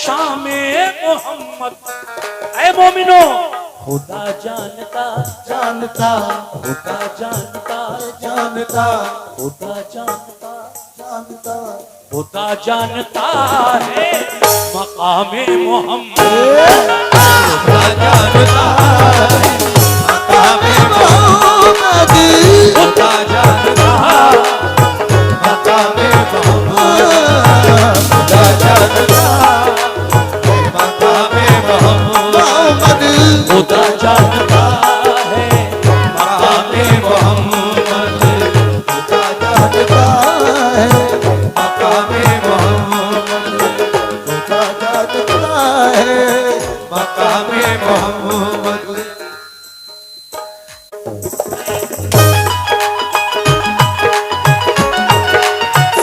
शामे मोहम्मद। ऐ मोमिनो खुदा जानता जानता खुदा जानता जानता खुदा जानता जानता खुदा जानता है मकामे मोहम्मद। खुदा जानता मकामे मोहम्मद। खुदा जानता मकामे मोहम्मद। खुदा जानता मकामे मोहम्मद। खुदा जानता है मकामे मोहम्मद। खुदा जानता है मकामे मोहम्मद। खुदा जानता है मकामे मोहम्मद।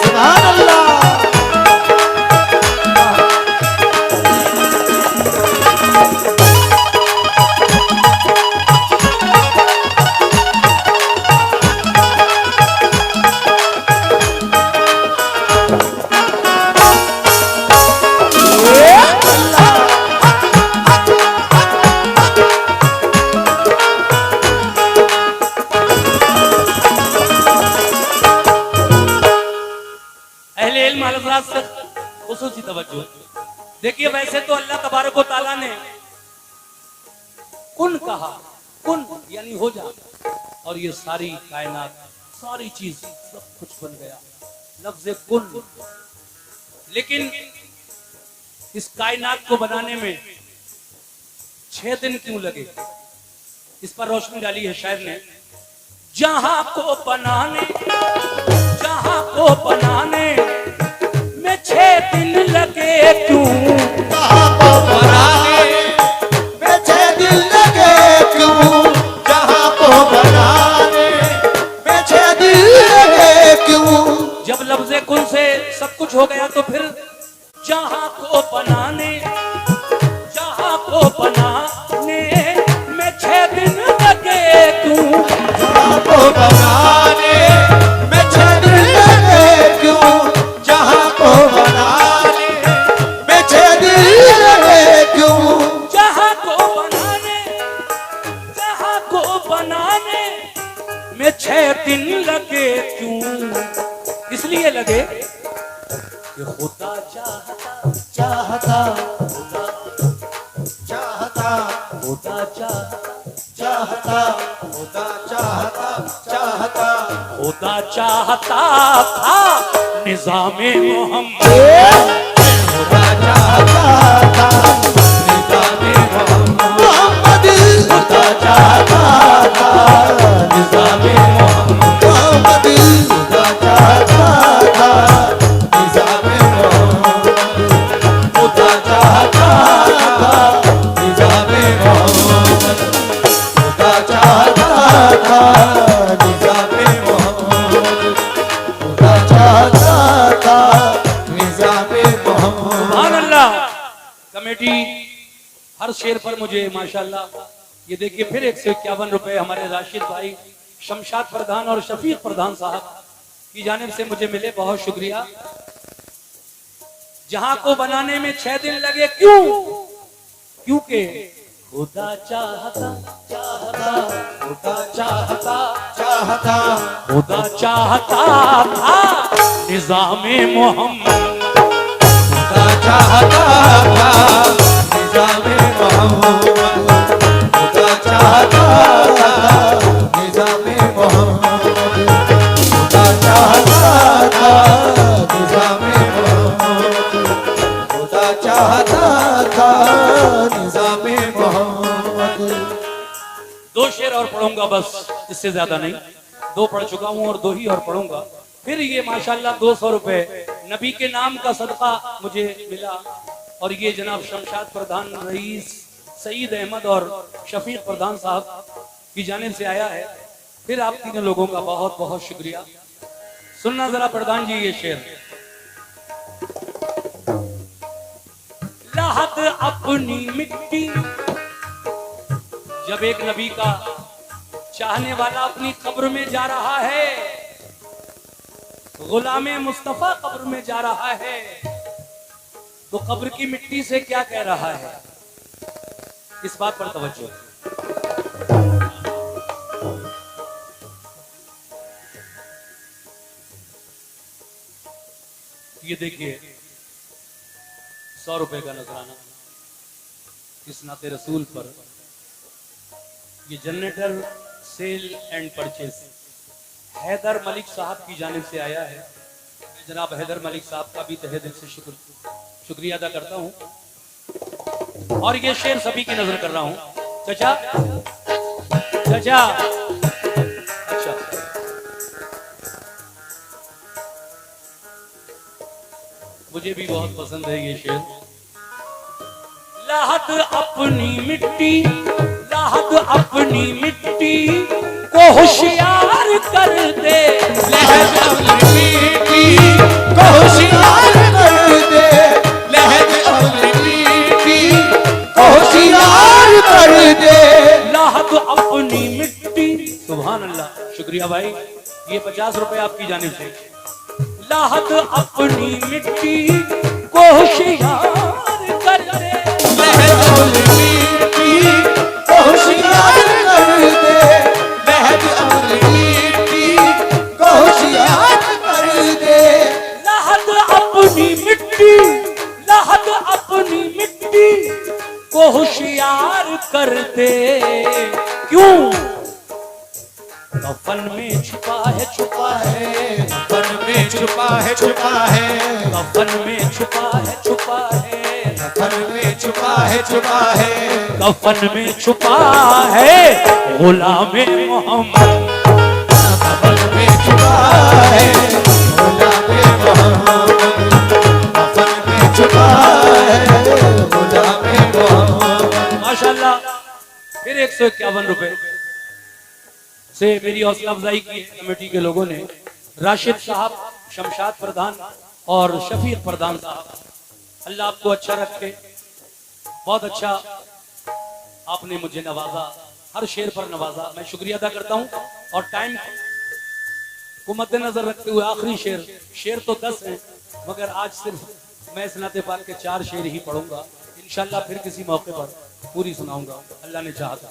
सुभान अल्लाह। अहले इल्म हज़रात से खुसूसी तवज्जो। देखिए वैसे तो अल्लाह तबारक व तआला ने कुन कहा, कुन यानी हो जा, और ये सारी कायनात सारी चीज सब कुछ बन गया लफ्ज़ कुन। लेकिन इस कायनात को बनाने में 6 दिन क्यों लगे, इस पर रोशनी डाली है शायर ने। जहां को बनाने में 6 दिन लगे क्यों, जहां को बनाने में 6 दिन लगे क्यों। जहां को बनाने में 6 दिन लगे क्यों। जब लफ्ज़े कुन से सब कुछ हो गया तो फिर जहां को बनाने में 6 दिन लगे क्यों। जहां को बनाने में 6 दिन लगे क्यों। जहां को बनाने में 6 दिन लगे क्यों। जहां को बनाने में 6 दिन लगे क्यों। इसलिए लगे कि खुदा चाहता चाहता खुदा चाहता खुदा चाहता चाहता खुदा चाहता चाहता खुदा चाहता था निज़ामे मोहम्मद। खुदा चाहता था निज़ामे मोहम्मद। खुदा चाहता था निज़ामे मोहम्मद। खुदा चाहता था निज़ामे मोहम्मद। खुदा चाहता था निज़ामे मोहम्मद। खुदा चाहता था निज़ामे मोहम्मद। खुदा चाहता था निज़ामे मोहम्मद। सुभान अल्लाह। कमेटी हर शेर पर मुझे माशाल्लाह ये देखिए फिर 151 रुपए हमारे राशिद भाई शमशाद प्रधान और शफीक प्रधान साहब की जानिब से मुझे मिले, बहुत शुक्रिया। जहां को बनाने में 6 दिन लगे क्यों, क्योंकि खुदा चाहता चाहता खुदा चाहता चाहता खुदा चाहता था निज़ामे मोहम्मद। खुदा चाहता था निज़ामे मोहम्मद। खुदा चाहता था निज़ामे मोहम्मद। खुदा चाहता था निज़ामे मोहम्मद। खुदा चाहता था निज़ामे मोहम्मद। 2 शेर और पढ़ूंगा बस, इससे ज्यादा नहीं। 2 पढ़ चुका हूं और 2 ही और पढ़ूंगा। फिर ये माशाल्लाह 200 रुपए नबी के नाम का सदका मुझे मिला, और ये जनाब शमशाद प्रधान रईस सईद अहमद और शफीक प्रधान साहब की जानिब से आया है। फिर आप तीनों लोगों का बहुत बहुत शुक्रिया। सुनना जरा प्रधान जी ये शेर। लाहत अपनी मिट्टी, जब एक नबी का चाहने वाला अपनी कब्र में जा रहा है, गुलामे मुस्तफा कब्र में जा रहा है, तो कब्र की मिट्टी से क्या कह रहा है, इस बात पर तवज्जो। ये देखिए 100 रुपए का नजराना इस नाते रसूल पर। ये generator sale and purchase Haider Malik Sahab की जानिब से आया है। जनाब हैदर मलिक साहब का भी तहे दिल से शुक्रिया अदा करता हूं। और ये शेर सभी की नजर कर रहा हूं। चाचा चाचा, अच्छा मुझे भी बहुत पसंद है ये शेर। लाहत अपनी मिट्टी, लाहत अपनी मिट्टी को होशियार कर दे, लहद अपनी मिट्टी को होशियार कर दे, लहद अपनी मिट्टी को होशियार कर दे, लाहत अपनी मिट्टी। सुभान अल्लाह, शुक्रिया भाई, ये 50 रुपए आपकी जानिब से। लाहत अपनी मिट्टी को होशियार कर दे, लहद अपनी मिट्टी को होशियार कर दे, लहद अपनी मिट्टी को होशियार कर दे, लाहत अपनी मिट्टी, लाहत अपनी मिट्टी को होशियार कर दे। क्यों? कफन में छुपा है, छुपा है, कफन में छुपा है, छुपा है, कफन में छुपा है, छुपा है, कफन में छुपा है, छुपा है, कफन में छुपा है गुलामे मोहम्मद, कफन में छुपा है गुलामे मोहम्मद, कफन में छुपा है गुलामे मोहम्मद। माशाल्लाह। फिर 151 रुपए से मेरी हौसला अफजाई की कमेटी के लोगों ने। राशिद साहब, शमशाद प्रधान और शफीक प्रधान साहब, अल्लाह आपको अच्छा रखे। बहुत अच्छा आपने मुझे नवाजा, हर शेर पर नवाजा, मैं शुक्रिया अदा करता हूं। और टाइम को मद्देनजर रखते हुए आखिरी शेर, शेर तो 10 हैं मगर आज सिर्फ मैं इस नाते पाक के 4 शेर ही पढ़ूंगा। इंशाल्लाह फिर किसी मौके पर पूरी सुनाऊंगा, अल्लाह ने चाहा था।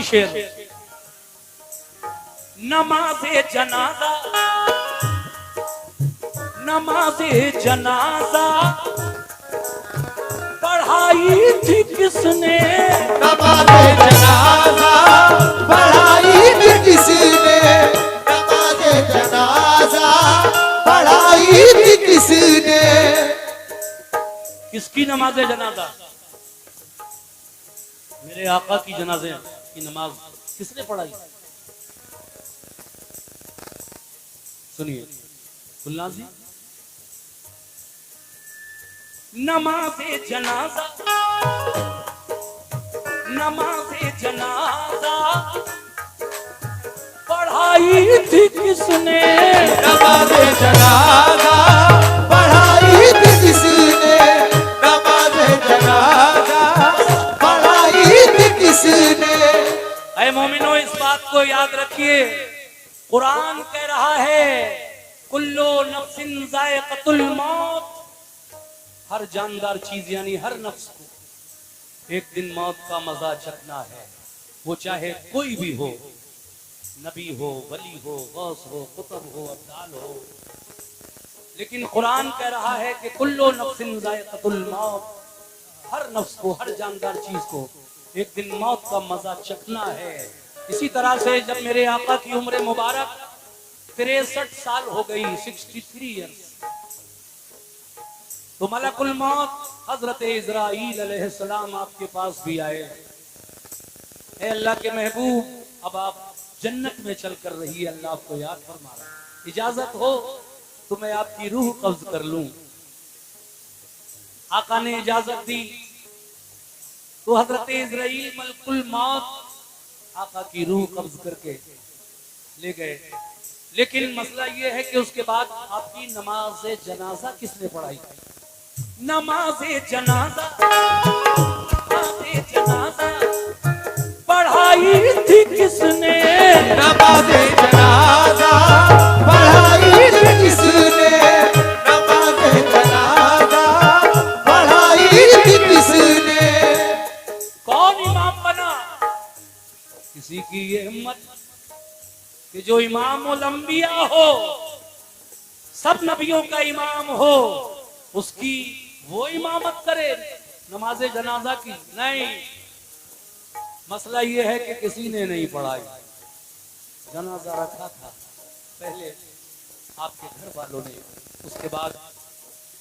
शेर। नमाज़े जनाजा, नमाज़े जनाजा पढ़ाई थी किसने, नमाज़े जनाजा पढ़ाई थी किसने, नमाज़े जनाजा पढ़ाई थी किसने। किसकी नमाज़े जनाजा? मेरे आका की जनाजे की नमाज किसने पढ़ाई? सुनिए गुलनाज़ जी। नमाज़े जनाजा, नमाज़े जनाजा पढ़ाई थी किसने, नमाज़े जनाजा पढ़ाई थी किसने, नमाज़े जनाजा पढ़ाई थी किसने। ऐ मोमिनो, इस बात को याद रखिए, कुरान कह रहा है कुल्लु नफ्सिन ज़ाइक़तुल मौत, हर जानदार चीज यानी हर नफ्स को एक दिन मौत का मजा चखना है, वो चाहे कोई भी हो, नबी हो, वली हो, गौस हो, कुतुब हो, अब्दाल हो। लेकिन कुरान कह रहा है कि कुल्लु नफ्सिन ज़ाइक़तुल मौत, हर नफ्स को, हर जानदार चीज को एक दिन मौत का मजा चखना है। इसी तरह से जब मेरे आका की उम्र मुबारक 63 साल हो गई, 63 ईयर्स, तो मलकुल मौत हजरत इज़राइल अलैहिस्सलाम आपके पास भी आए। ऐ अल्लाह के महबूब, अब आप जन्नत में चल कर रही है, अल्लाह को याद फरमा रहा है। इजाजत हो तो मैं आपकी रूह कब्ज कर लूं। आका ने इजाजत दी तो हजरत इज़राइल मलकुल मौत आका की रूह कब्ज करके ले गए। लेकिन मसला यह है कि उसके बाद आपकी नमाज जनाजा किसने पढ़ाई? नमाज जनाजा पढ़ाई थी किसने? नमाज जनाजा पढ़ाई थी किसने? नमाज जनाजा पढ़ाई थी किसने? कौन इमाम बना? किसी की ये हिम्मत कि जो इमामुल अंबिया हो, सब नबियों का इमाम हो, उसकी वो इमामत करे नमाज जनाजा की? नहीं। मसला ये है कि किसी ने नहीं पढ़ाई। जनाजा रखा था पहले आपके घर वालों ने, उसके बाद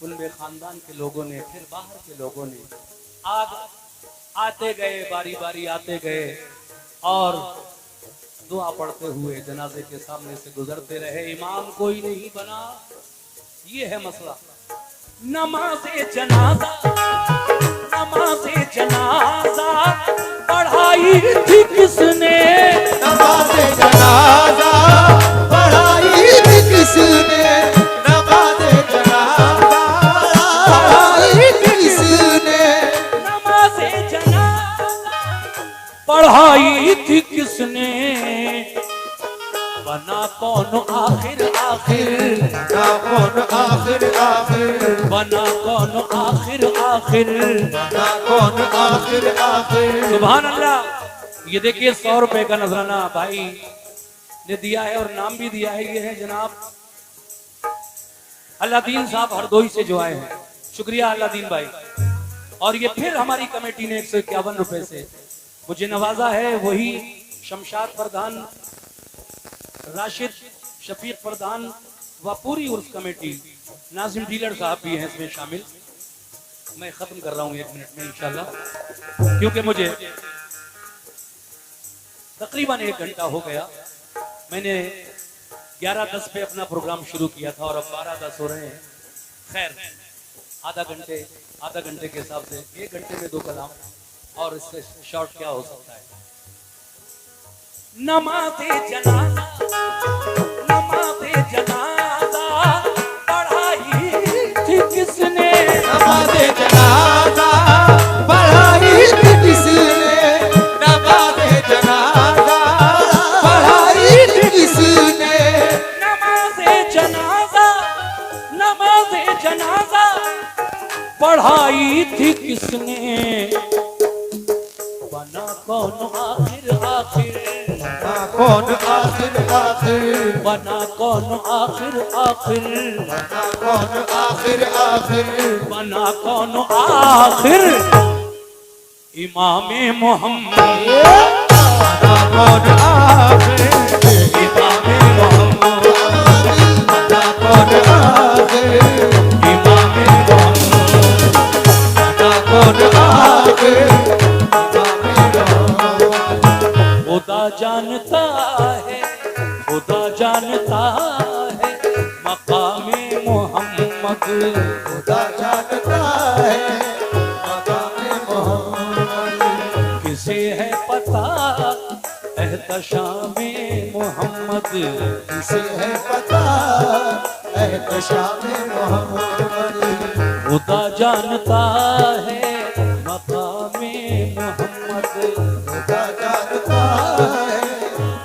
उनमें खानदान के लोगों ने, फिर बाहर के लोगों ने। आते गए, बारी बारी आते गए और दुआ पढ़ते हुए जनाजे के सामने से गुजरते रहे। इमाम कोई नहीं बना। ये है मसला। नमाज़े जनाजा पढ़ाई थी किसने? नमाज़े जनाजा पढ़ाई थी किसने? नमाज़े जनाजा पढ़ाई थी किसने? नमाज़े जनाजा पढ़ाई थी किसने? बना कौन आखिर आखिर? ना कौन आखिर आखिर? बना कौन आखिर आखिर? ना कौन आखिर आखिर? सुभान अल्लाह। ये देखिए 100 रुपए का नजराना भाई ने दिया है और नाम भी दिया है। ये है जनाब अल्लादीन साहब हरदोई से जो आए हैं। शुक्रिया अल्लादीन भाई। और ये फिर हमारी कमेटी ने 151 रुपए से मुझे नवाजा है। वही शमशाद प्रधान, राशिद, शफीक प्रधान व पूरी उर्स कमेटी, नाजिम डीलर साहब भी हैं इसमें शामिल। मैं खत्म कर रहा हूं 1 मिनट में इंशाल्लाह, क्योंकि मुझे तकरीबन 1 घंटा हो गया। मैंने 11:10 पे अपना प्रोग्राम शुरू किया था और अब 12:10 हो रहे हैं। खैर आधा घंटे के हिसाब से 1 घंटे में 2 कलाम, और इससे शॉर्ट क्या हो सकता है। नमाज़े जनाजा पढ़ाई थी किसने? नमाज़े जनाजा पढ़ाई थी किसने? नमाज़े जनाजा पढ़ाई थी किसने? नमाज़े जनाजा पढ़ाई थी किसने? बना कौन आखिर आखिर? ना कौन आखिर आखिर? बना कौन आखिर आखिर? ना कौन आखिर आखिर? बना कौन आखिर? इमाम मोहम्मद। ना कौन आखिर? इमाम मोहम्मद। ना कौन आखिर? इमाम मोहम्मद। ना कौन आखिर? खुदा जानता है, खुदा जानता है मकामे मोहम्मद। खुदा जानता है मकामे मोहम्मद। किसे है पता एहतशामे मोहम्मद? किसे है पता एहतशामे मोहम्मद? खुदा जानता है मकामे मोहम्मद। खुदा जानता है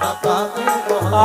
मकामे मोहम्मद।